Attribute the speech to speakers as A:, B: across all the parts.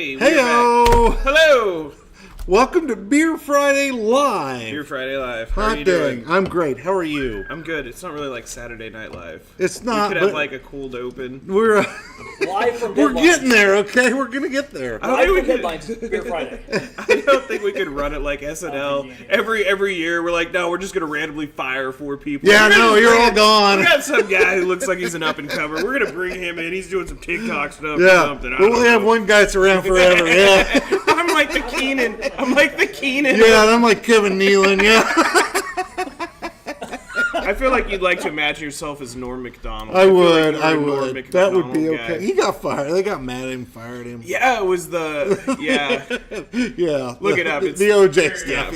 A: Hey,
B: Heyo!
A: Hello!
B: Welcome to Beer Friday Live.
A: Beer Friday Live. How are
B: Hot
A: you
B: dang.
A: doing?
B: I'm great. How are you?
A: I'm good. It's not really like Saturday Night Live.
B: It's not.
A: We could have like a cold open.
B: We're
C: Live from
B: we're
C: Deadlines.
B: getting there. Okay, we're gonna get there.
A: I don't
C: Live
A: think
C: from
A: we could.
C: Deadlines, Beer Friday.
A: I don't think we could run it like SNL. Every year we're like, no, we're just gonna randomly fire 4 people.
B: Yeah,
A: We're gonna
B: no,
A: just
B: you're
A: bring
B: all
A: in-
B: gone.
A: We got some guy who looks like he's an up and comer. We're gonna bring him in. He's doing some TikTok stuff or
B: Yeah,
A: something. I
B: we'll
A: don't
B: have
A: know.
B: one guy that's around forever. Yeah,
A: I'm like the Keenan.
B: yeah. And I'm like Kevin Nealon. Yeah,
A: I feel like you'd like to imagine yourself as Norm Macdonald.
B: I
A: feel like
B: would.
A: you were
B: I
A: a Norm
B: would. That would be
A: Macdonald
B: okay.
A: guy.
B: He got fired. They got mad at him, fired him.
A: Yeah, it was the
B: Yeah.
A: Look it up.
B: The
A: It's-
B: OJ stuff.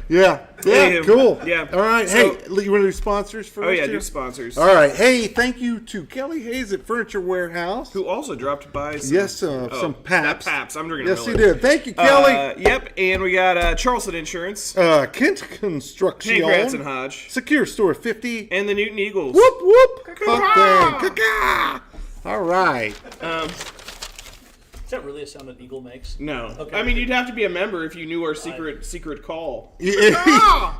B: Yeah.
A: Hey,
B: Cool.
A: yeah.
B: All right.
A: So-
B: Hey, you want to do sponsors first?
A: Oh yeah,
B: here?
A: new sponsors.
B: All right. Hey, thank you to Kelly Hayes at Furniture Warehouse.
A: Who also dropped by some,
B: Yes, some
A: that
B: Paps.
A: Paps. I'm drinking
B: Yes,
A: Miller.
B: he did. Thank you, Kelly.
A: Yep, and we got Charleston Insurance,
B: Kent Construction.
A: Hank and Hodge,
B: Secure Store 50.
A: and the Newton Eagles.
B: Whoop, whoop.
A: Caw-caw.
B: Hot dang. Caw-caw. All right.
C: Is that really a sound an eagle makes?
A: No,
C: Okay.
A: I mean you'd have to be a member if you knew our secret call.
B: You-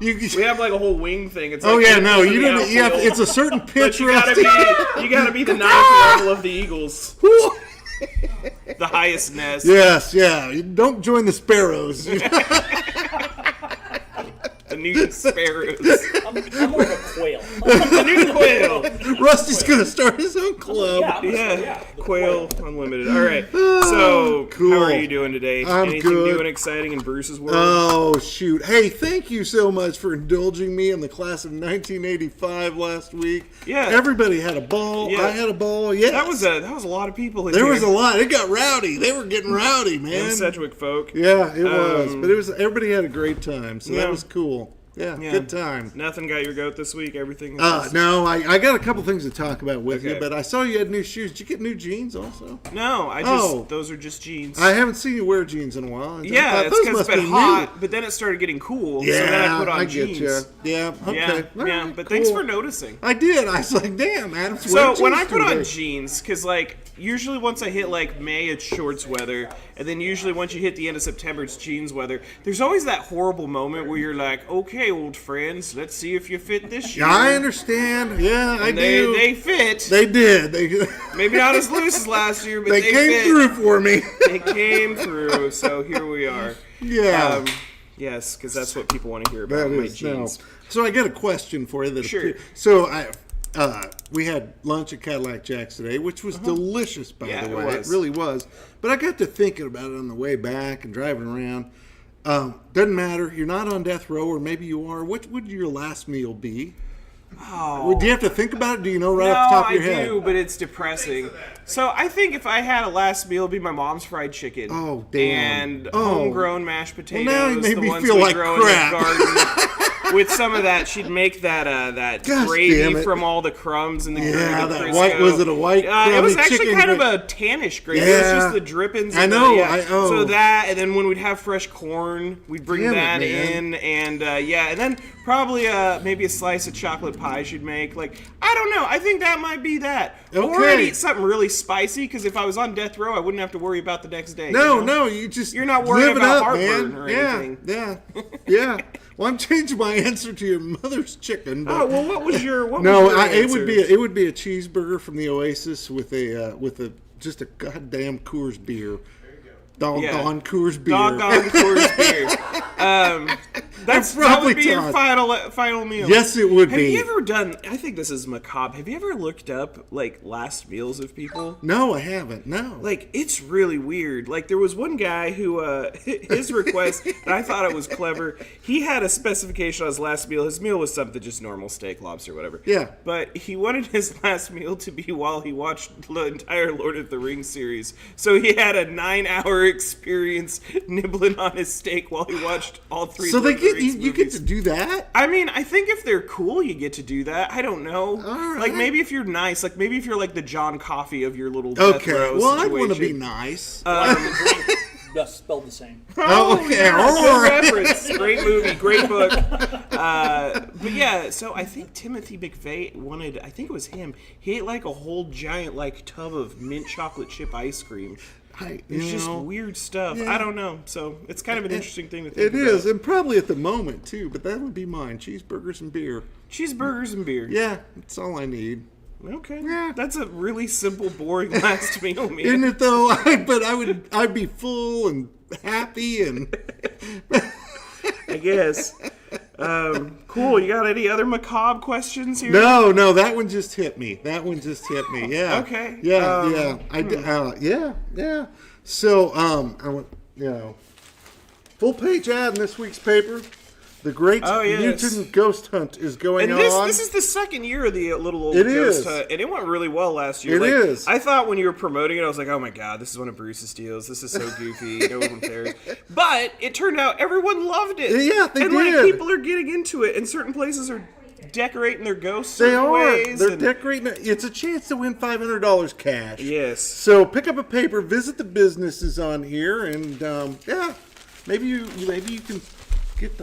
A: We have like a whole wing thing. It's
B: oh,
A: like
B: yeah,
A: the
B: no.
A: Eagles
B: You
A: in the
B: don't. You have,
A: outfield.
B: it's a certain
A: But
B: pitch,
A: you gotta
B: Rusty.
A: be the ninth level of the Eagles, the highest nest.
B: Yes, yeah. You don't join the Sparrows.
A: The Newton Sparrows,
C: I'm more of a quail.
A: the Newton Quail.
B: Rusty's going to start his own club.
A: Yeah, Quail Unlimited. All right. So,
B: cool.
A: how are you doing today?
B: I'm
A: Anything
B: good.
A: new and exciting in Bruce's world?
B: Oh, shoot. Hey, thank you so much for indulging me in the class of 1985 last week.
A: Yeah.
B: Everybody had a ball.
A: Yeah.
B: I had a ball. Yes.
A: that was a lot of people in
B: There
A: here.
B: was a lot. It got rowdy. They were getting rowdy, man.
A: And Sedgwick folk.
B: Yeah, it was. But it was. Everybody had a great time, so
A: Yeah.
B: that was cool. Yeah,
A: Yeah.
B: good time.
A: Nothing got your goat this week. Everything. is just-
B: No, I got a couple things to talk about with you,
A: Okay.
B: but I saw you had new shoes. Did you get new jeans also?
A: No, I just
B: Oh.
A: those are just jeans.
B: I haven't seen you wear jeans in a while. I
A: yeah,
B: thought
A: it's
B: those
A: because it's
B: must
A: been
B: be
A: hot, but then it started getting cool.
B: Yeah,
A: so then I put on
B: get
A: jeans.
B: you. Yeah, okay.
A: Yeah,
B: All
A: yeah.
B: right,
A: But thanks
B: cool.
A: for noticing.
B: I did. I was like, damn, Adam's
A: So
B: wearing
A: when
B: jeans
A: I put on
B: today.
A: jeans, because like usually once I hit like May, it's shorts weather, and then usually once you hit the end of September, it's jeans weather. There's always that horrible moment where you're like, okay, old friends, let's see if you fit this year.
B: Yeah, I understand. Yeah, I
A: And
B: do.
A: they fit.
B: They did. They
A: Maybe not as loose as last year, but
B: they
A: they
B: came
A: fit.
B: through for me.
A: They came through. So here we are.
B: Yeah.
A: Yes, because that's what people want to hear
B: That
A: about my
B: is no.
A: jeans.
B: So I got a question for you.
A: Sure.
B: So we had lunch at Cadillac Jack's today, which was delicious, by
A: Yeah,
B: the
A: it
B: way.
A: was.
B: It really was. But I got to thinking about it on the way back and driving around. Doesn't matter. You're not on death row, or maybe you are. What would your last meal be?
A: Oh.
B: Do you have to think about it? Do you know right
A: No,
B: off the top of
A: I
B: your head?
A: do, but it's depressing. So I think if I had a last meal, it'd be my mom's fried chicken.
B: Oh, damn.
A: And
B: Oh.
A: homegrown mashed potatoes.
B: now you made
A: the
B: me
A: ones
B: feel
A: we
B: like
A: grow
B: crap.
A: in the garden. With some of that, she'd make that
B: Gosh, damn
A: gravy
B: it.
A: from all the crumbs and the
B: Yeah,
A: the
B: that
A: Crisco.
B: white- was it a white
A: It was
B: crummy
A: actually
B: chicken
A: kind of
B: gra-
A: a tannish gravy. It was
B: Yeah.
A: just the drippings.
B: I
A: and
B: know,
A: The, So
B: oh.
A: that, and then when we'd have fresh corn, we'd bring
B: Damn it,
A: that
B: man.
A: in, and and then probably maybe a slice of chocolate pie she'd make. Like, I don't know. I think that might be that. Or I'd
B: Okay.
A: eat something really spicy, because if I was on death row, I wouldn't have to worry about the next day.
B: No,
A: you know?
B: no, you just
A: You're not worried
B: live it
A: about
B: up,
A: heartburn
B: man.
A: or
B: yeah,
A: anything.
B: Yeah. Well, I'm changing my answer to your mother's chicken. But
A: Oh well, what was your? What
B: no,
A: was your
B: it
A: answer?
B: would be a cheeseburger from the Oasis with a just a goddamn Coors beer. Doggone Coors beer.
A: Doggone Coors beer. That would be your final meal.
B: Yes, it would
A: Have
B: be.
A: you ever done? I think this is macabre. Have you ever looked up like last meals of people?
B: No, I haven't. No.
A: Like, it's really weird. Like, there was one guy who, his request, and I thought it was clever. He had a specification on his last meal. His meal was something just normal steak, lobster, whatever.
B: Yeah.
A: But he wanted his last meal to be while he watched the entire Lord of the Rings series. So he had a 9-hour experience nibbling on his steak while he watched all three
B: so
A: Lord
B: they
A: of the
B: get
A: Rings
B: you get
A: movies.
B: to do that?
A: I mean, I think if they're cool, you get to do that. I don't know.
B: All right.
A: Like, maybe if you're nice, like, maybe if you're like the John Coffey of your little death
B: Okay.
A: row
B: Well, I want to be
A: situation.
B: nice.
C: Like the drink, just spelled the same.
B: Oh, okay.
A: Yeah,
B: All
A: good
B: right.
A: reference. Great movie, great book. But yeah, so I think Timothy McVeigh wanted, I think it was him, he ate like a whole giant like tub of mint chocolate chip ice cream. It's just weird stuff.
B: Yeah.
A: I don't know. So it's kind of an interesting thing to think
B: It
A: about.
B: is, and probably at the moment too. But that would be mine: cheeseburgers and beer.
A: Cheeseburgers and beer.
B: Yeah, that's all I need.
A: Okay.
B: Yeah.
A: That's a really simple, boring last meal, man.
B: Isn't it though? But I'd be full and happy and.
A: I guess. Cool. You got any other macabre questions here?
B: No, that one just hit me. Yeah.
A: Okay.
B: Yeah. Yeah. So, I went, full page ad in this week's paper. The Great Mutant Ghost Hunt is going
A: and
B: on.
A: this is the second year of the little old
B: It
A: Ghost
B: is.
A: Hunt, and it went really well last year.
B: It is.
A: I thought when you were promoting it, I was like, oh my god, this is one of Bruce's deals. This is so goofy. No one cares. But it turned out everyone loved it.
B: Yeah, they
A: and
B: did.
A: like people are getting into it, and certain places are decorating their ghosts.
B: They
A: certain
B: are.
A: Ways,
B: They're
A: and-
B: decorating it. It's a chance to win $500 cash.
A: Yes.
B: So pick up a paper, visit the businesses on here, and maybe you can get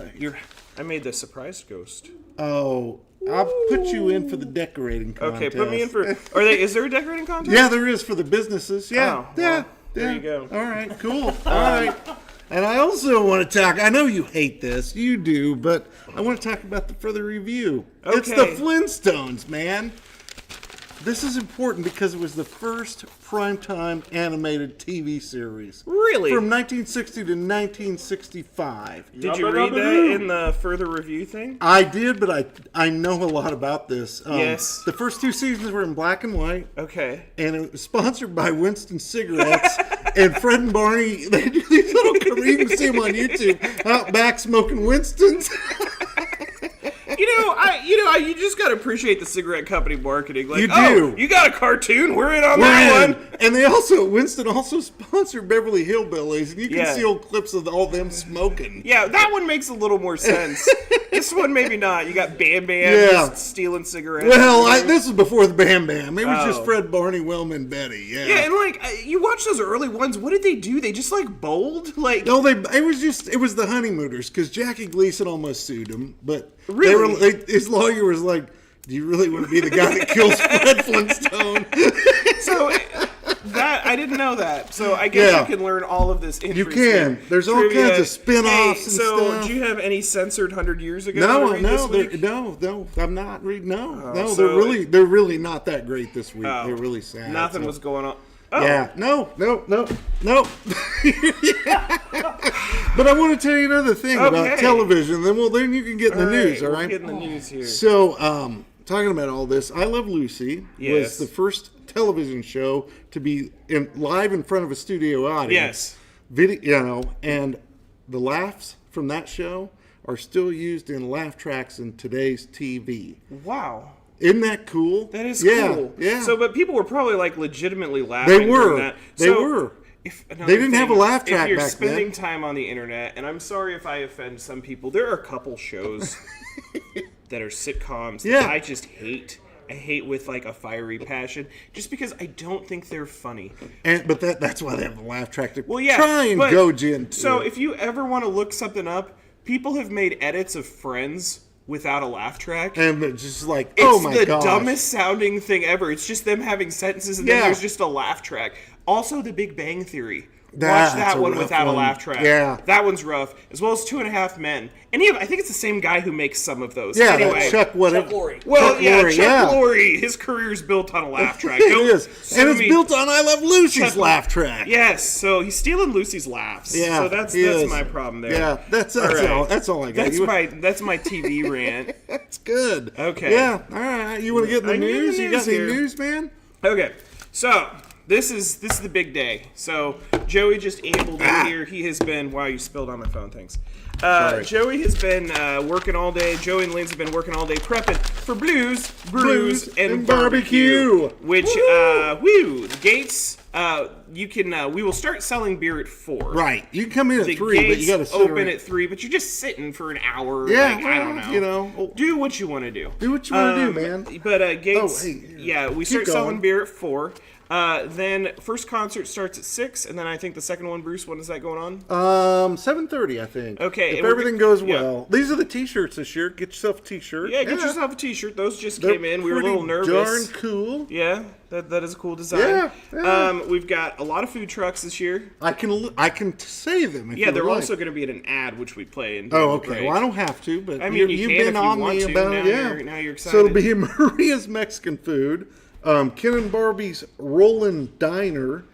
A: I made the surprise ghost.
B: Oh, I'll put you in for the decorating contest.
A: Okay, put me in for. Is there a decorating contest?
B: Yeah, there is for the businesses. Yeah,
A: Oh,
B: yeah.
A: well, there you go.
B: All right, cool. All right. And I also want to talk. I know you hate this, you do, but I want to talk about the further review. It's the
A: Okay.
B: Flintstones, man. This is important because it was the first primetime animated TV series.
A: Really?
B: From 1960 to 1965.
A: Did you read that in the further review thing?
B: I did, but I know a lot about this.
A: Yes.
B: The first 2 seasons were in black and white,
A: Okay.
B: and it was sponsored by Winston Cigarettes. And Fred and Barney, they do these little careers. You can see them on YouTube, out back smoking Winstons.
A: You just gotta appreciate the cigarette company marketing. Like,
B: You do.
A: Oh, you got a cartoon? We're in on that one.
B: And Winston also sponsored Beverly Hillbillies, and you can see old clips of all them smoking.
A: Yeah, that one makes a little more sense. This one maybe not. You got Bam Bam just stealing cigarettes.
B: Well, this was before the Bam Bam. It was just
A: Oh.
B: Fred, Barney, Wilma, and Betty. Yeah.
A: Yeah, and like you watch those early ones. What did they do? They just like bowled. Like
B: No, it was the honeymooners because Jackie Gleason almost sued him, but
A: Really?
B: his lawyer was like, "Do you really want to be the guy that kills Fred Flintstone?"
A: so. That I didn't know that, so I guess you can learn all of this interesting.
B: You can. There's all
A: trivia.
B: kinds of spin-offs and
A: so
B: stuff.
A: do you have any censored 100 years ago?
B: No,
A: to read this week?
B: no, I'm not reading. No,
A: so
B: they're really not that great this week.
A: Oh,
B: They're really sad.
A: Nothing was going on. Oh.
B: Yeah, no. But I want to tell you another thing about television. Then you can get in the news. All right,
A: we'll get in the news here.
B: So, talking about all this, I Love Lucy
A: Yes.
B: was the first television show to be live in front of a studio audience.
A: Yes.
B: Video, and the laughs from that show are still used in laugh tracks in today's TV.
A: Wow.
B: Isn't that cool?
A: That is cool.
B: Yeah.
A: So, but people were probably like legitimately laughing.
B: They were.
A: During that.
B: They were. They didn't have a laugh track
A: If you're
B: back then.
A: spending time on the internet, and I'm sorry if I offend some people, there are a couple shows that are sitcoms that I just hate. I hate with like a fiery passion, just because I don't think they're funny.
B: But that's why they have the laugh track to
A: Try
B: and goad you into.
A: So if you ever want to look something up, people have made edits of Friends without a laugh track.
B: And it's just like,
A: It's
B: oh my god.
A: It's the dumbest sounding thing ever. It's just them having sentences and then there's just a laugh track. Also, The Big Bang Theory. Watch that one without a laugh track.
B: Yeah.
A: That one's rough. As well as 2.5 Men. I think it's the same guy who makes some of those.
B: Yeah,
A: anyway.
B: Chuck
C: Lorre.
A: Well,
B: Chuck
A: yeah,
B: Lorre,
A: Chuck Lorre. His career's built on a laugh track.
B: It is. And it's built on I Love Lucy's laugh track.
A: Yes, so he's stealing Lucy's laughs.
B: Yeah,
A: so that's my problem there.
B: Yeah, that's all I got.
A: That's my TV rant.
B: That's good.
A: Okay.
B: Yeah, all right. You want to get in the news? You got any news, man?
A: Okay, so this is the big day. So Joey just ambled in here. He has been. Wow, you spilled on my phone. Thanks. Joey has been working all day. Joey and Lynn's have been working all day prepping for Brews, and barbecue. Which, the gates. We will start selling beer at 4.
B: Right. You can come in at
A: The
B: 3, but you got to
A: gates
B: sit
A: open
B: around.
A: at 3, but you're just sitting for an hour.
B: Yeah,
A: I don't know. Do what you want to do.
B: Do what you want to do, man.
A: But gates.
B: Oh, hey,
A: we start
B: going.
A: selling beer at 4. Then first concert starts at 6, and then I think the second one, Bruce, when is that going on?
B: 7:30, I think.
A: Okay,
B: If
A: and we're
B: everything goes well. These are the T-shirts this year. Get yourself a T-shirt.
A: Yeah, get yourself a T-shirt. Those just
B: They're
A: came in. We were a little
B: pretty
A: nervous.
B: Darn cool.
A: Yeah. That is a cool design.
B: Yeah.
A: We've got a lot of food trucks this year.
B: I can say them. If
A: Yeah,
B: you
A: they're
B: would
A: also
B: like.
A: going to be in an ad, which we play in.
B: Oh, okay. Well, I don't have to, but
A: I mean,
B: you've
A: can
B: been
A: if you
B: on
A: want
B: me
A: to.
B: about
A: Now
B: it. Yeah.
A: now you're excited.
B: So it'll be Maria's Mexican food, Ken and Barbie's Rollin' Diner,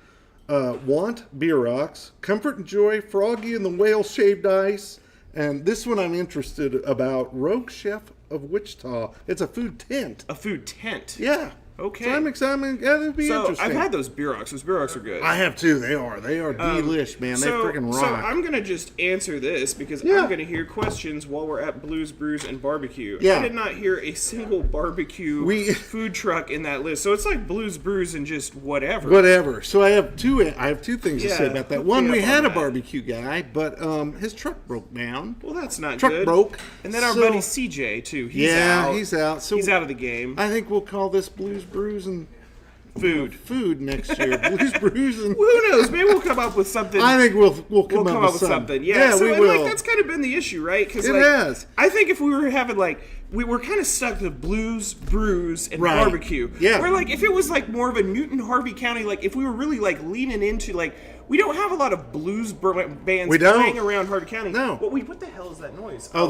B: Want Beer Rocks, Comfort and Joy, Froggy and the Whale Shaved Ice, and this one I'm interested about, Rogue Chef of Wichita. It's a food tent.
A: A food tent.
B: Yeah.
A: Okay.
B: So I'm excited. Yeah, that'd be interesting.
A: I've had those beer rocks. Those beer rocks are good.
B: I have too. They are delish, man. They freaking rock.
A: So I'm gonna just answer this because I'm gonna hear questions while we're at Blues, Brews, and Barbecue.
B: Yeah.
A: I did not hear a single barbecue food truck in that list. So it's like Blues, Brews, and just whatever.
B: Whatever. So I have two things to say about that.
A: hook
B: One,
A: me
B: we
A: up
B: had
A: on
B: a
A: that.
B: barbecue guy, but his truck broke down.
A: Well, that's not
B: Truck
A: good.
B: broke.
A: And then our buddy CJ too. He's out.
B: He's out. So
A: he's out of the game.
B: I think we'll call this Blues, Brews, and
A: Food
B: next year. Blues, Brews, and
A: Well, who knows? Maybe we'll come up with something.
B: I think we'll come
A: up with something. Yeah, so
B: we
A: and,
B: will.
A: Like, that's kind of been the issue, right? Because
B: It has.
A: I think if we were having we were kind of stuck to Blues, Brews, and
B: Right.
A: Barbecue.
B: Yeah.
A: Where if it was more of a Newton Harvey County, if we were really leaning into we don't have a lot of blues bands
B: We don't.
A: playing around Harvey County.
B: No.
A: What the hell is that noise?
B: Oh,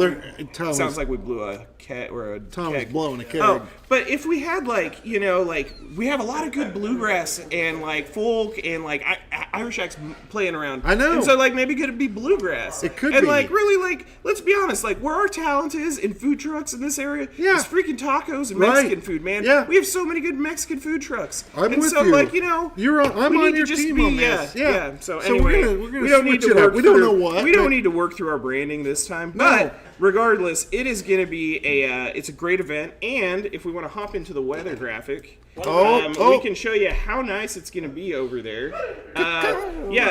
A: sounds like we blew a cat or a
B: Tom was
A: keg.
B: blowing a keg.
A: Oh, but if we had we have a lot of good bluegrass and folk and Irish acts playing around.
B: I know.
A: And so maybe could it be bluegrass?
B: It could
A: and
B: be.
A: Really let's be honest, where our talent is in food trucks in this area
B: Yeah.
A: is freaking tacos and
B: Right.
A: Mexican food, man.
B: Yeah.
A: We have so many good Mexican food trucks.
B: I'm
A: and
B: with
A: so
B: you. You're on. I'm
A: we
B: on
A: need
B: your
A: to just
B: team
A: be,
B: on this.
A: Yeah. So
B: we're
A: anyway,
B: gonna
A: we don't need
B: switch
A: to
B: it up.
A: work
B: We don't
A: through-
B: know what,
A: We don't
B: but-
A: need to work through our branding this time.
B: No.
A: But regardless, it is going to be it's a great event. And if we want to hop into the weather graphic, we can show you how nice it's going to be over there.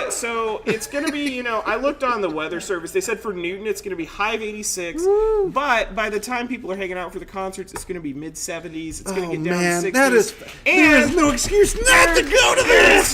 A: So it's going to be, I looked on the weather service. They said for Newton it's going to be high of 86.
B: Woo.
A: But by the time people are hanging out for the concerts, it's going to be mid 70s. It's going to get down
B: man,
A: to 60s.
B: that is. There is no excuse not to go to this.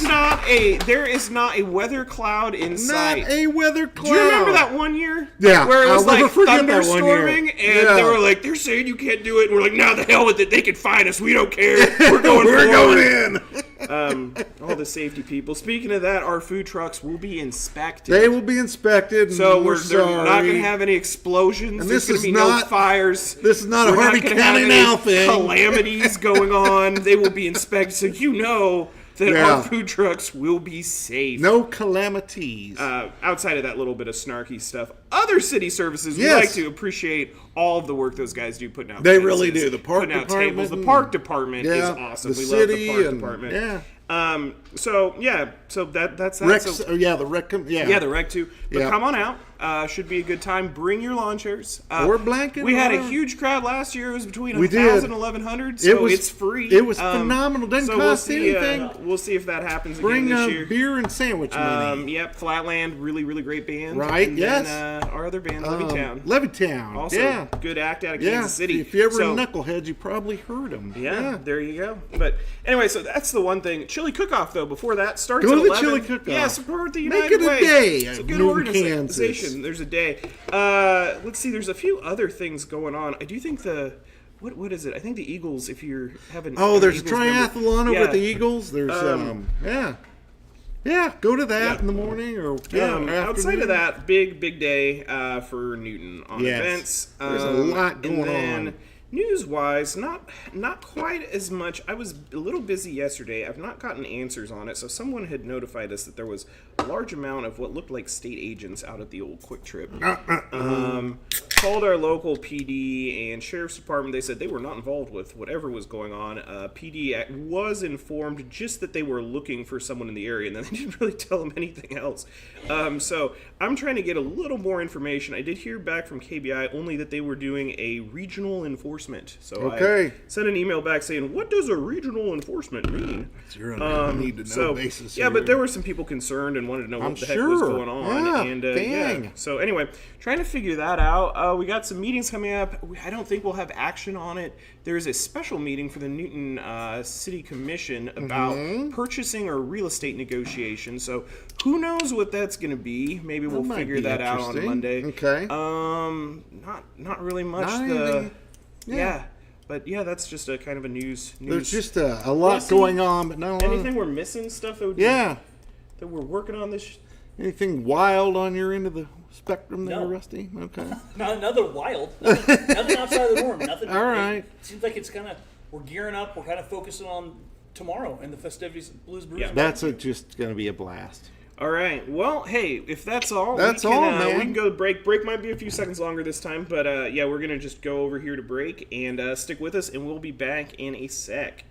A: There is not a weather cloud in sight.
B: Not a weather cloud.
A: Do you remember that one year?
B: Yeah,
A: Where it was
B: I'll never forget that one year.
A: thunderstorming, and
B: Yeah.
A: they were like, they're saying you can't do it. And we're like, no, the hell with it. They can find us. We don't care. We're going
B: We're
A: forward.
B: going in.
A: All the safety people. Speaking of that, our food trucks will be inspected.
B: They will be inspected.
A: So
B: we're
A: they're
B: sorry.
A: not going to have any explosions.
B: And
A: There's
B: this
A: going
B: is
A: to be no
B: not-
A: fires.
B: This is not a
A: We're
B: Harvey
A: not gonna have
B: County
A: any
B: now thing.
A: calamities going on. They will be inspected, so that
B: Yeah.
A: our food trucks will be safe.
B: No calamities.
A: Outside of that little bit of snarky stuff, other city services, we
B: Yes.
A: like to appreciate all of the work those guys do putting out.
B: They
A: fences,
B: really do. The park
A: putting out
B: department
A: tables. The
B: and-
A: park department is
B: Yeah,
A: awesome.
B: the
A: We love the
B: city
A: park
B: and-
A: department.
B: yeah.
A: So that's that.
B: Rex,
A: So,
B: the rec.
A: yeah, the rec too. But
B: Yeah.
A: come on out. Should be a good time. Bring your lawn chairs.
B: Or blanket,
A: We had a
B: or-
A: huge crowd last year. It was between
B: We did.
A: 1,000 and 1,100, so it's free.
B: It was phenomenal. Doesn't
A: so
B: cost
A: we'll see,
B: anything.
A: We'll see if that happens
B: Bring
A: again this year.
B: beer and sandwich money.
A: Yep, Flatland, really, really great band.
B: Right,
A: And
B: yes.
A: Then, our other band, Levittown.
B: Levittown.
A: Also,
B: yeah.
A: good act out of
B: Yeah.
A: Kansas City.
B: If you ever
A: So-
B: knuckleheads, you probably heard them.
A: Yeah, there you go. But anyway, so that's the one thing. Chili Cook-Off, though, before that starts
B: Go
A: at
B: to the
A: 11.
B: Chili Cook-Off.
A: Yeah, support the
B: Make
A: United
B: it a
A: Way.
B: day
A: It's a
B: at
A: good
B: Newton,
A: organization.
B: Kansas.
A: There's a day. Let's see. There's a few other things going on. I do think what is it? I think the Eagles. If you're having
B: There's a
A: Eagles member-
B: triathlon over
A: Yeah.
B: at the Eagles. There's go to that in the morning or
A: outside
B: afternoon.
A: of that, big day for Newton on
B: Yes.
A: events.
B: There's a lot going
A: and then,
B: on.
A: News-wise, not quite as much. I was a little busy yesterday. I've not gotten answers on it. So someone had notified us that there was a large amount of what looked like state agents out at the old Quick Trip. Called our local PD and sheriff's department. They said they were not involved with whatever was going on. PD was informed just that they were looking for someone in the area, and then they didn't really tell them anything else. So I'm trying to get a little more information. I did hear back from KBI only that they were doing a regional enforcement. So
B: Okay.
A: I sent an email back saying, "What does a regional enforcement mean?"
B: You're on a need-to-know basis
A: yeah,
B: here.
A: but there were some people concerned and wanted to know what
B: I'm
A: the heck was
B: sure.
A: going on.
B: Yeah,
A: and
B: dang.
A: So anyway, trying to figure that out. We got some meetings coming up. I don't think we'll have action on it. There's a special meeting for the Newton City Commission about
B: Mm-hmm.
A: purchasing or real estate negotiations. So who knows what that's going to be? Maybe we'll
B: might
A: figure
B: be
A: that out on
B: interesting.
A: Monday.
B: Okay.
A: Not really much.
B: Not anything-
A: Yeah. But yeah, that's just a kind of a news.
B: There's just a lot going on, but not
A: anything we're missing. Stuff that would
B: yeah.
A: that we're working on this.
B: Anything wild on your end of the spectrum there,
C: No.
B: Rusty? Okay.
C: Not another wild. Nothing outside of the norm. Nothing.
B: All right.
C: It seems like it's kind of we're gearing up. We're kind of focusing on tomorrow and the festivities at Blues Brews.
A: Yeah.
B: That's just going to be a blast.
A: All right. Well, hey, if that's all,
B: That's
A: we can,
B: all, man.
A: We can go to break. Break might be a few seconds longer this time, but yeah, we're gonna just go over here to break and stick with us, and we'll be back in a sec.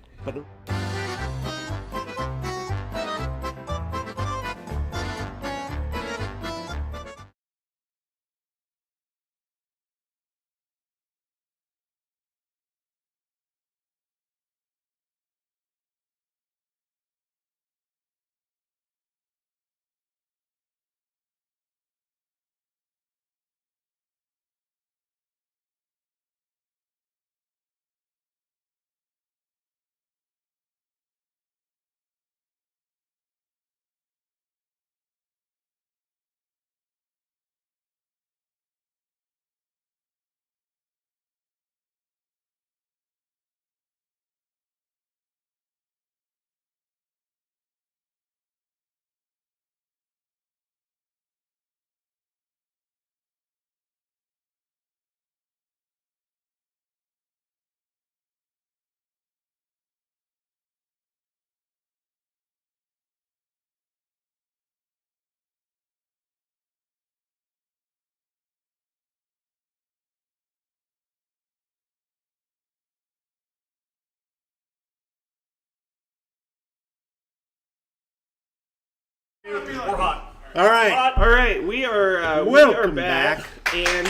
C: We're hot.
B: All right.
A: All right, we are
B: Welcome
A: back, and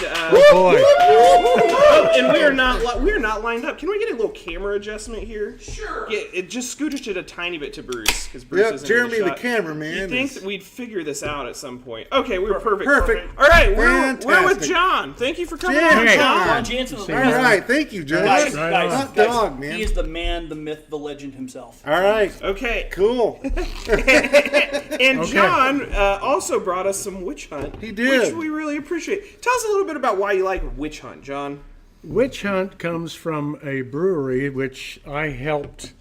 B: Boy.
A: and we are not lined up. Can we get a little camera adjustment here? Sure. Yeah, it just scooted it a tiny bit to Bruce because Bruce
B: Yep,
A: isn't in
B: Jeremy the
A: shot.
B: cameraman.
A: You think that we'd figure this out at some point? Okay, we were perfect.
B: Perfect.
A: All right, we're with
B: Fantastic.
A: John. Thank you for coming
B: Jan.
A: on,
B: Hey.
A: John.
C: John Jansen.
B: All right. Thank you, John.
C: Guys,
B: Hot dog, man.
C: He is the man, the myth, the legend himself.
B: All right.
A: Okay,
B: Cool.
A: and John also brought us some Witch Hunt.
B: He did.
A: Which we really appreciate. Tell us a little bit about why you like Witch Hunt, John.
D: Witch Hunt comes from a brewery which I helped.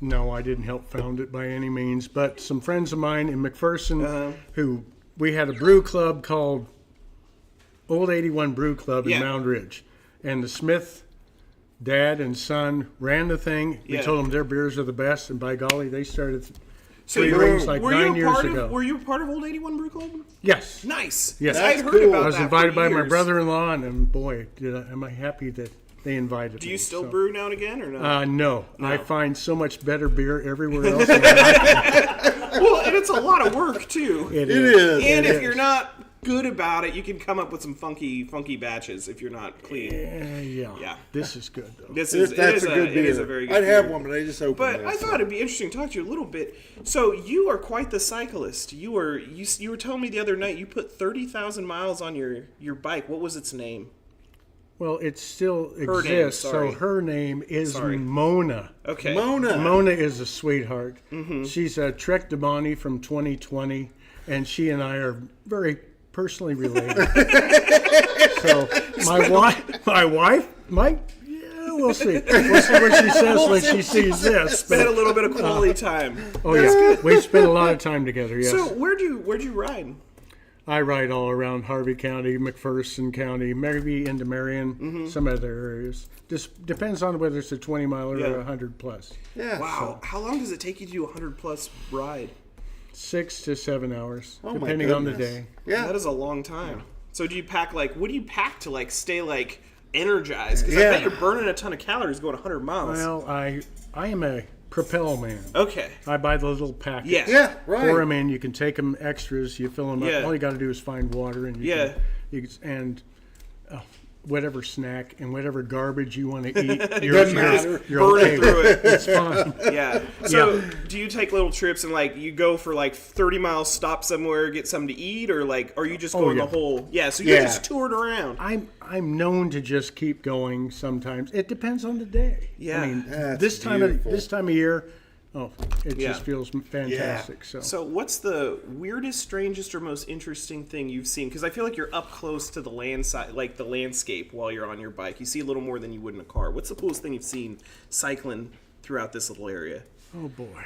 D: No, I didn't help found it by any means, but some friends of mine in McPherson who we had a brew club called Old 81 Brew Club
A: Yeah.
D: in Mound Ridge. And the Smith dad and son ran the thing. We
A: Yeah.
D: told them their beers are the best, and by golly, they started
A: So
D: three
A: you
D: rings like
A: were
D: 9
A: you
D: years
A: part
D: ago.
A: of? Were you part of Old 81 Brew Club?
D: Yes.
A: Nice.
D: Yes.
A: I had
B: That's
A: heard
B: cool.
A: about
D: I was
A: that
D: invited
A: for
D: by my
A: years.
D: brother-in-law, and boy, am I happy that they invited me.
A: Do you still
D: So-
A: brew now and again, or not?
D: No. I find so much better beer everywhere else.
A: Well, and it's a lot of work too.
D: It
B: It is.
A: And
D: It
A: if
D: is.
A: you're not good about it, you can come up with some funky batches if you're not clean.
D: Yeah.
A: Yeah.
D: This is good though.
A: This is
B: That's a good beer.
A: It is a very good
B: I'd have
A: beer.
B: one, but I just opened
A: But
B: it.
A: I thought it'd be interesting to talk to you a little bit. So you are quite the cyclist. You were telling me the other night you put 30,000 miles on your bike. What was its name?
D: Well, it still
A: Her name,
D: exists.
A: sorry.
D: So her name is
A: Sorry.
D: Mona.
A: Okay.
B: Mona.
D: Mona is a sweetheart.
A: Mm-hmm.
D: She's a Trek de Bonnie from 2020, and she and I are very personally related. So my wife might. Yeah, we'll see. We'll see what she says when she sees this.
A: Spent a
D: But,
A: little bit of quality time.
D: oh yeah, we spent a lot of time together. Yes.
A: So where'd you ride?
D: I ride all around Harvey County, McPherson County, maybe into Marion,
A: Mm-hmm.
D: some other areas. Just depends on whether it's a 20 miler
A: Yeah.
D: or 100 plus.
B: Yeah.
A: Wow. How long does it take you to do a 100 plus ride?
D: 6 to 7 hours,
B: Oh, my
D: depending on the
B: goodness.
D: day.
B: Yeah.
A: That is a long time. So do you pack what do you pack to stay energized? Because
B: Yeah.
A: I bet you're burning a ton of calories going 100 miles.
D: Well, I am a Propel man.
A: Okay.
D: I buy the little packets.
A: Yeah.
B: Yeah, right.
D: Pour them in. You can take them extras. You fill them
A: Yeah.
D: up. All you got to do is find water and
A: Yeah.
D: and whatever snack and whatever garbage you want to eat.
B: Doesn't matter.
D: You're
A: Burn
D: okay
A: it through
D: with
A: it.
D: It's fine.
A: Yeah. So do you take little trips and you go for 30 miles, stop somewhere, get something to eat, or are you just going
D: yeah.
A: the whole? Yeah. So you're
B: Yeah.
A: just touring around.
D: I'm known to just keep going. Sometimes it depends on the day.
A: Yeah.
D: I mean,
B: That's
D: this time
B: beautiful.
D: of year, Oh, it
A: Yeah.
D: just feels fantastic.
A: So, what's the weirdest, strangest, or most interesting thing you've seen? Because I feel like you're up close to the like the landscape while you're on your bike. You see a little more than you would in a car. What's the coolest thing you've seen cycling throughout this little area?
D: Oh boy,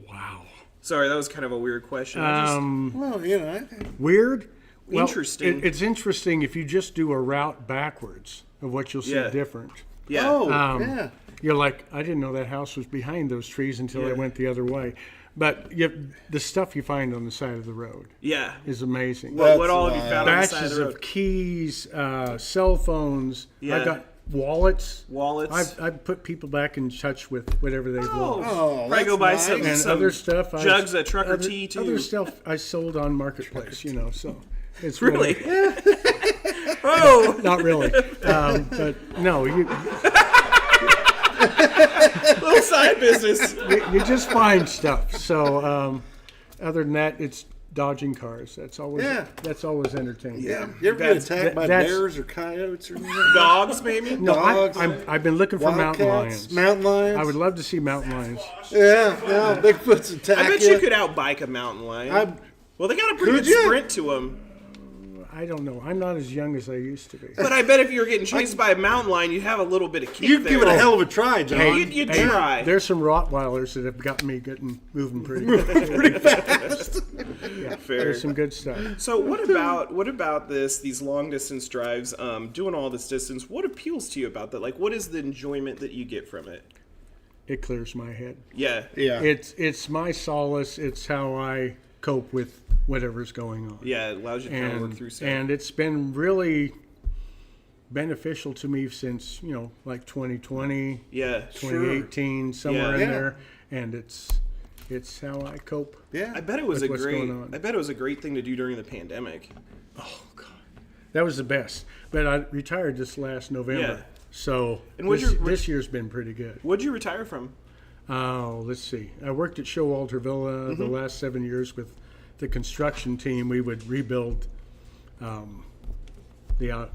D: wow.
A: Sorry, that was kind of a weird question. I
B: Well, you know,
D: Weird. Well,
A: Interesting.
D: It's interesting if you just do a route backwards of what you'll see
A: Yeah.
D: different.
A: yeah.
B: oh, yeah.
D: You're like, I didn't know that house was behind those trees until I went the other way. But the stuff you find on the side of the road
A: Yeah.
D: is amazing.
A: What all have you found on the side of
D: Batches
A: the
D: of
A: road?
D: keys, cell phones.
A: Yeah.
D: I've got wallets.
A: Wallets.
D: I've put people back in touch with whatever they've
A: Oh,
D: lost.
B: Oh,
A: probably go buy
B: that's
A: some,
B: nice.
D: And
A: some
D: other stuff.
A: jugs of trucker tea too.
D: Other stuff I sold on Marketplace, so it's
A: Really?
D: whatever.
A: Oh,
D: Not really. But no,
A: little side business.
D: you just find stuff. So other than that, it's dodging cars. That's always entertaining.
B: Yeah. You ever get
A: That's-
B: attacked by
D: that's-
B: bears or coyotes or anything?
A: Dogs, maybe.
D: No,
B: Dogs,
D: I've been looking for mountain
B: Wildcats,
D: lions.
B: mountain lions.
D: I would love to see mountain lions.
B: Yeah, Bigfoot's attack.
A: I bet you could outbike a mountain lion. Well, they got a pretty
B: Could
A: good
B: ya?
A: sprint to them.
D: I don't know. I'm not as young as I used to be.
A: But I bet if you were getting chased by a mountain lion, you'd have a little bit of kick
B: You'd
A: there.
B: give it a hell of a try, John.
A: You'd try.
D: There's some Rottweilers that have got me moving pretty good.
A: Fair.
D: There's some good stuff.
A: So what about these long distance drives, doing all this distance, what appeals to you about that? Like, what is the enjoyment that you get from it?
D: It clears my head.
A: Yeah.
B: Yeah.
D: It's my solace. It's how I cope with whatever's going on.
A: Yeah, it allows you to kind of work through stuff.
D: And it's been really beneficial to me since, like 2020,
A: Yeah.
D: 2018, somewhere in
B: Yeah.
D: there. And it's how I cope.
B: Yeah.
A: I bet it was
D: With what's going on.
A: I bet it was a great thing to do during the pandemic.
D: That was the best. But I retired this last November.
A: Yeah.
D: So
A: And what'd you-
D: this year's been pretty good.
A: What'd you retire from?
D: Oh, let's see. I worked at Showalter Villa the last 7 years with the construction team. We would rebuild the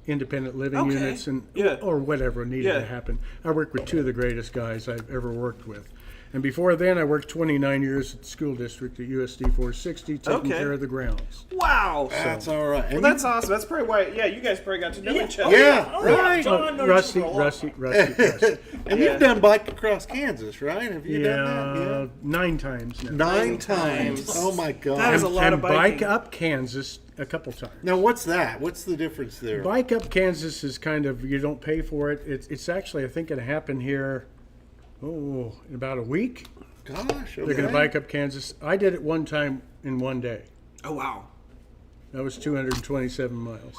D: independent living
A: Okay.
D: units and
A: Yeah.
D: or whatever needed
A: Yeah.
D: to happen. I worked with two of the greatest guys I've ever worked with. And before then, I worked 29 years at the school district at USD 460, taking
A: Okay.
D: care of the grounds.
A: Wow.
B: That's all right.
A: Well, that's awesome. That's probably why. Yeah, you guys probably got to know each other.
B: Yeah,
C: Oh,
B: right.
C: yeah. John knows
D: Rusty,
C: you for a lot.
D: Rusty.
B: And
A: Yeah.
B: you've done bike across Kansas, right? Have you done that?
D: Yeah, 9 times now.
B: Nine
A: times.
B: times. Oh my God.
A: That is a lot
D: and
A: of biking.
D: bike up Kansas a couple times.
B: Now what's that? What's the difference there?
D: Bike up Kansas is kind of, you don't pay for it. It's actually, I think it happened here, in about a week.
B: Gosh, okay.
D: They're going to bike up Kansas. I did it one time in one day.
A: Oh wow.
D: That was 227 miles.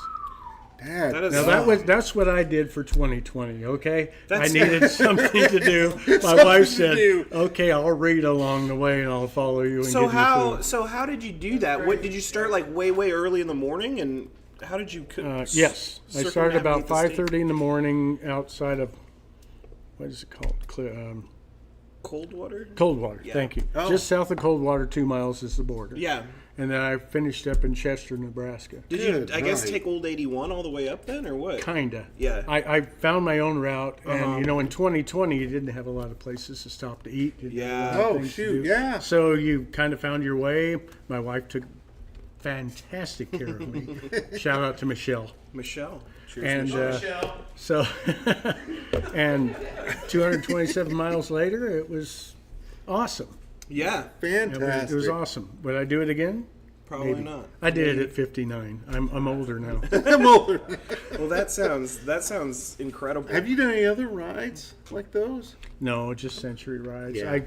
B: Dad,
A: That is.
D: Now that's what I did for 2020. Okay,
A: That's-
D: I needed something to do. My
B: Something
D: wife
B: to
D: said,
B: do.
D: "Okay, I'll read along the way and I'll follow you." And
A: So
D: give
A: how
D: You food.
A: so how did you do that? What did you start like way early in the morning, and how did you?
D: Yes, I started about
A: circumnavigate the state?
D: 5:30 in the morning outside of what is it called?
A: Coldwater.
D: Coldwater.
A: Yeah.
D: Thank you.
B: Oh.
D: Just south of Coldwater, 2 miles is the border.
A: Yeah.
D: And then I finished up in Chester, Nebraska.
A: Did
B: Good
A: you? I guess
B: night.
A: take old 81 all the way up then, or what?
D: Kinda.
A: Yeah.
D: I found my own route, and
A: Uh-huh.
D: in 2020, you didn't have a lot of places to stop to eat. You didn't have a
A: Yeah.
D: lot of
B: Oh,
D: things to
B: shoot,
D: do.
B: yeah.
D: So you kind of found your way. My wife took fantastic care of me. Shout out to Michelle.
A: Michelle. Cheers,
D: And
A: Michelle.
D: so, and 227 miles later, it was awesome.
A: Yeah.
B: Fantastic.
D: It was awesome. Would I do it again?
A: Probably
D: Maybe.
A: not.
D: I did it at 59. I'm older now.
B: I'm older.
A: Well, that sounds incredible.
B: Have you done any other rides like those?
D: No, just century rides.
B: Yeah.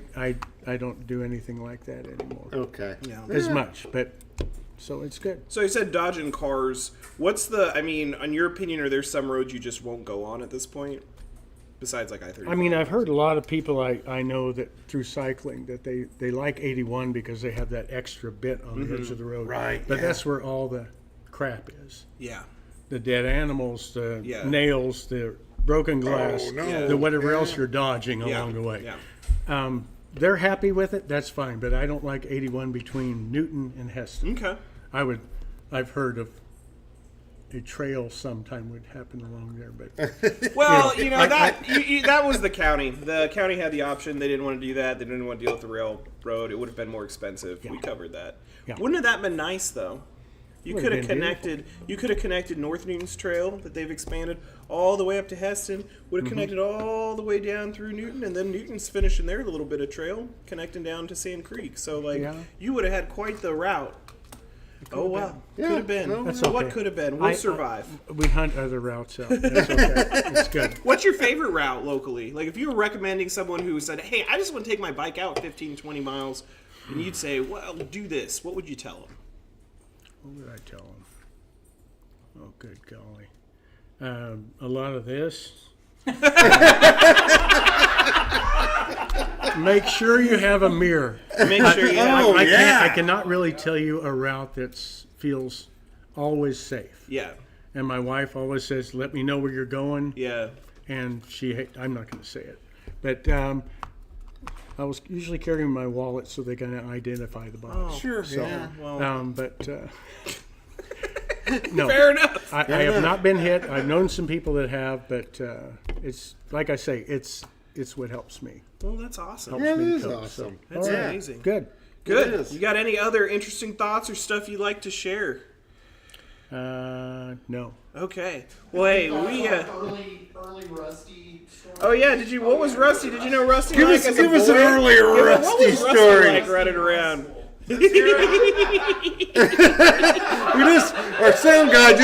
D: I don't do anything like that anymore.
B: Okay.
A: Yeah.
D: As much, but so it's good.
A: So you said dodging cars. What's the? I mean, in your opinion, are there some roads you just won't go on at this point? Besides, like I-35.
D: I mean, I've heard a lot of people I know that through cycling that they like 81 because they have that extra bit on the edge of the road.
B: Right,
D: But
B: yeah.
D: that's where all the crap is.
A: Yeah.
D: The dead animals, the
A: Yeah.
D: nails, the broken glass,
B: Oh, no.
A: Yeah.
D: the whatever else you're dodging
A: Yeah.
D: along the way.
A: Yeah.
D: They're happy with it. That's fine. But I don't like 81 between Newton and Heston.
A: Okay.
D: I've heard of a trail sometime would happen along there. But
A: Well, that was the county. The county had the option. They didn't want to do that. They didn't want to deal with the railroad. It would have been more expensive. We covered that.
D: Yeah.
A: Wouldn't have that been nice though? You
D: Would
A: could
D: have
A: have
D: been
A: connected. You could have connected North Newton's Trail that they've expanded all the way up to Heston. Would have connected all the way down through Newton, and then Newton's finishing their little bit of trail, connecting down to Sand Creek. So you would have had quite the route. Oh wow,
B: Yeah,
A: could have been.
B: no,
D: That's
A: So
D: okay.
A: what could have been? We'll survive.
D: we hunt other routes out. That's okay. It's good.
A: What's your favorite route locally? Like if you were recommending someone who said, "Hey, I just want to take my bike out 15, 20 miles," and you'd say, "Well, do this." What would you tell them?
D: What would I tell them? Oh, good golly. A lot of this. Make sure you have a mirror.
A: Make sure you have.
D: I cannot really tell you a route that feels always safe.
A: Yeah,
D: And my wife always says, "Let me know where you're going."
A: yeah.
D: And I'm not going to say it, but I was usually carrying my wallet so they can identify the box.
B: Sure.
D: So,
B: Yeah.
D: No,
A: Fair enough.
D: I have not been hit. I've known some people that have, but it's like I say, it's what helps me.
A: Well, that's awesome.
B: Yeah,
D: me
B: it is
D: cope,
B: awesome.
A: That's
D: All right.
A: amazing.
D: Good.
A: Good.
B: It is.
A: You got any other interesting thoughts or stuff you'd like to share?
D: No.
A: Okay. Well, hey, we.
E: early Rusty story.
A: Oh yeah. Did you? What was Rusty? Did you know Rusty?
B: Give
A: like
B: us-
A: as a
B: give us
A: boy?
B: an earlier
A: Yeah,
B: Rusty
A: what was Rusty
B: story.
A: like running around?
B: Our sound guy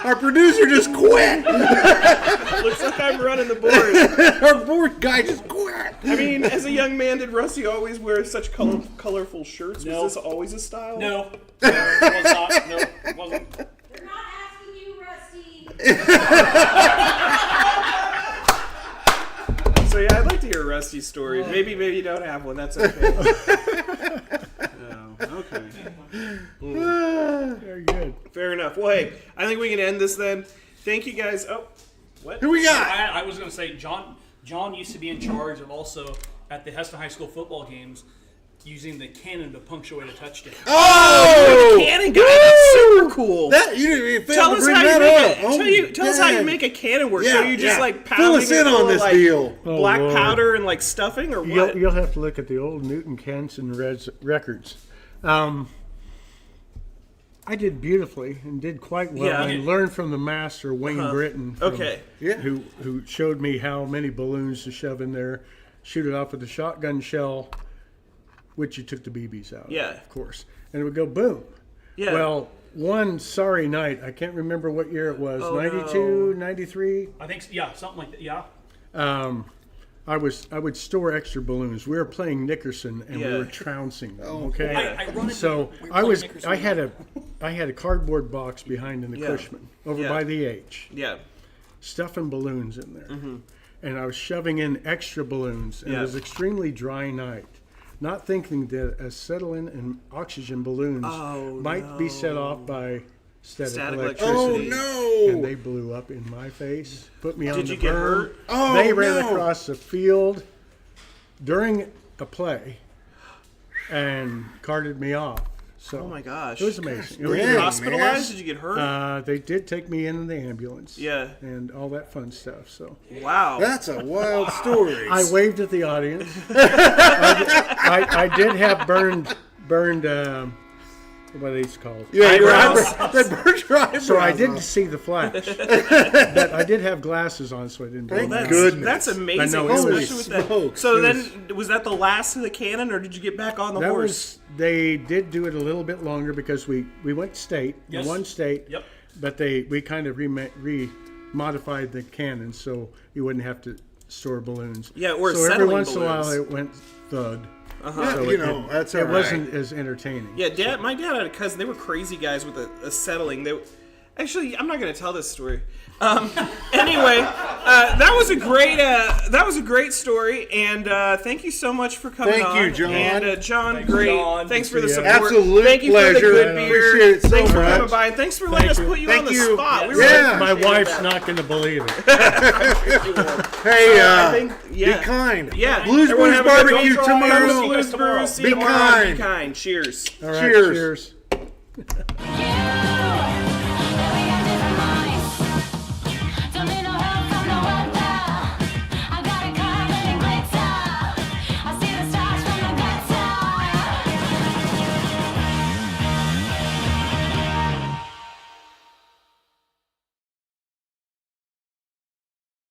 B: our producer just quit.
A: Looks like I'm running the board.
B: Our board guy just quit.
A: I mean, as a young man, did Rusty always wear such colorful shirts?
C: No.
A: Was this always a style?
C: No, it was not. No, it wasn't.
F: We're not asking you, Rusty.
A: So yeah, I'd like to hear Rusty's story. Maybe you don't have one. That's okay. Okay.
D: Very good.
A: Fair enough. Well, hey, I think we can end this then. Thank you guys. Oh, what?
B: Who we got?
C: I was going to say, John used to be in charge of also at the Heston High School football games using the cannon to punctuate a touchdown.
B: Oh,
A: Cannon guy. That's super cool.
B: that you didn't even fail
A: Tell
B: to
A: us
B: bring
A: how you
B: that
A: make
B: up.
A: it.
B: Oh,
A: Tell us how you
B: dang.
A: make a cannon work.
B: Yeah,
A: So you just
B: yeah.
A: like
B: Fill us
A: pounding
B: in
A: it
B: on
A: full of,
B: this
A: like,
B: deal.
D: Oh,
A: black
D: Lord.
A: powder and like stuffing or what?
D: You'll have to look at the old Newton Canson records. I did beautifully and did quite well,
A: Yeah.
D: and learned from the master Wayne Britton,
A: Okay.
B: Yeah.
D: who showed me how many balloons to shove in there, shoot it off with a shotgun shell, which you took the BBs out,
A: Yeah.
D: of course, and it would go boom.
A: Yeah.
D: Well, one sorry night, I can't remember what year it was,
A: Oh,
D: 92, 93.
C: I think, yeah, something like that. Yeah.
D: I would store extra balloons. We were playing Nickerson and
A: Yeah.
D: we were trouncing them. Okay.
C: Ironically,
D: So
C: we were playing Nickerson.
D: I had a cardboard box behind in the
A: Yeah.
D: Cushman over
A: Yeah.
D: by the H,
A: Yeah.
D: stuffing balloons in there, and I was shoving in extra balloons. And
A: Yeah.
D: it was an extremely dry night, not thinking that acetylene and oxygen balloons might be set off by static electricity.
B: Oh no!
D: And they blew up in my face, put me on
A: Did
D: the
A: you get
D: berm.
A: hurt?
B: Oh,
D: They ran
B: no.
D: across the field during a play and carted me off. So
A: Oh my gosh.
D: it was amazing. It was
A: Were you
B: Dang,
D: great.
A: hospitalized? Did you get hurt?
D: They did take me in the ambulance.
A: Yeah.
D: And all that fun stuff. So
A: Wow.
B: That's a wild story.
D: I waved at the audience. I did have burned. What are these called?
B: yeah, your
A: Eyebrows.
B: eyebrows. They burned your eyebrows
D: So I didn't
B: off.
D: see the flash, but I did have glasses on, so I didn't.
B: Thank
D: burn my eyes.
B: goodness.
A: That's amazing.
D: I know, it was-
A: especially with that.
B: smokes.
A: So
D: It
A: then, was that the last of the cannon, or did you get back on the
D: That
A: horse?
D: was they did do it a little bit longer because we went state,
C: Yes.
D: one state.
C: Yep.
D: But we kind of modified the cannon so you wouldn't have to store balloons.
A: Yeah, or
D: so every
A: settling
D: once in a while
A: balloons.
D: it went thud.
B: Yeah,
D: So
B: you know, that's all
D: it
B: right.
D: wasn't as entertaining.
A: Yeah, my dad had a cousin. They were crazy guys with a settling. Actually, I'm not going to tell this story. Anyway, that was a great story, and thank you so much for coming
B: Thank
A: on.
B: you, John.
A: And John,
C: Thanks,
A: great.
C: John.
A: Thanks for the
D: Yeah.
A: support.
B: Absolute
A: thank you
B: pleasure.
A: for the good
B: I
A: beer.
B: appreciate it so
A: thanks for
B: much.
A: coming by, and thanks for letting us put you
B: Thank
A: on the
B: you.
A: spot. We
B: Yeah.
A: really
D: My
A: appreciate
D: wife's
A: that.
D: not going to believe it.
B: Hey,
A: I think,
B: be
A: yeah.
B: kind.
A: Yeah,
B: Blues
A: everyone
B: Brews
A: have a good
B: barbecue
A: day.
B: tomorrow.
A: Blues Brews, see you
B: Be
A: tomorrow.
B: kind.
A: Be kind. Cheers.
D: All right,
B: Cheers.
D: cheers.